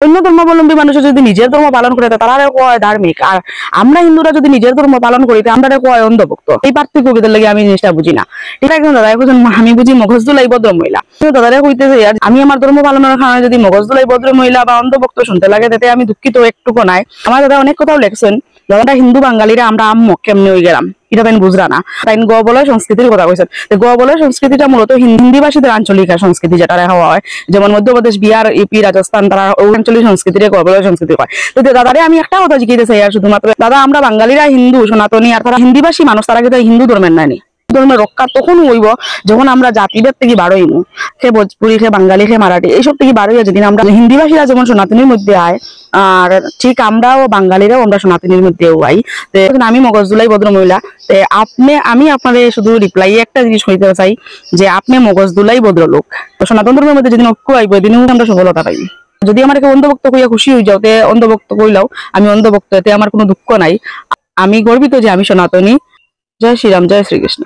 অন্য ধর্মাবলম্বী মানুষ যদি নিজের ধর্ম পালন করে তারা কয় ধার্মিক, আর আমরা হিন্দুরা যদি নিজের ধর্ম পালন করি আমরা কয় অন্ধভক্ত। এই পার্থক্য লাগে আমি জিনিসটা বুঝি না। ঠিক আছে দাদা, এখন আমি বুঝি মগজদুলাই ভদ্র মহিলা, দাদারে কইতেছে আমি আমার ধর্ম পালনের কারণে যদি মগজদুলাই ভদ্র মহিলা বা অন্ধভক্ত শুনতে লাগে তাতে আমি দুঃখিত একটুকু নাই। আমার দাদা অনেক কথাও লেখছেন, দাদাটা হিন্দু বাঙালিরা আমরা আম্ম কেমনি হয়ে গেলাম এটা তাই বুঝরা না। তাই গবলয় সংস্কৃতির কথা কইছেন, গবলয় সংস্কৃতিটা মূলত হিন্দিভাষীদের আঞ্চলিক সংস্কৃতি যেটা রেখা হয়, যেমন মধ্যপ্রদেশ, বিহার, ইউপি, রাজস্থান, তারা আঞ্চলিক সংস্কৃতির গবলয় সংস্কৃতি হয়। তো দাদারে আমি একটা কথা জিজ্ঞাসা চাই আর শুধুমাত্র, দাদা আমরা বাঙালিরা হিন্দু সনাতনী আর তারা হিন্দিভাষী মানুষ, তারা কিন্তু হিন্দু ধর্মের নাই। ধর্মের রক্ষা তখন হইব যখন আমরা জাতিভেদ থেকে বারোইমু, সে ভোজপুরি, সে বাঙালি, সে মারাঠি, এইসব থেকে বারোই যেদিন আমরা হিন্দিভাষীরা যেমন সনাতনীর মধ্যে আয়, আর ঠিক আমরাও বাঙালিরাও আমরা সনাতনীর মধ্যেও আই। আমি মগজদুলাই ভদ্র মহিলা, আমি আপনাদের শুধু রিপ্লাই একটা জিনিস হইতে চাই যে আপনি মগজদুলাই ভদ্র লোক। সনাতন ধর্মের মধ্যে যেদিন ঐক্য আইব এদিনও আমরা সফলতা পাই। যদি আমাকে অন্ধভক্ত কইয়া খুশি হয়ে যাও, তে অন্ধভক্ত কইলাও, আমি অন্ধভক্ত, এতে আমার কোনো দুঃখ নাই। আমি গর্বিত যে আমি সনাতনী। জয় শ্রীরাম, জয় শ্রীকৃষ্ণ।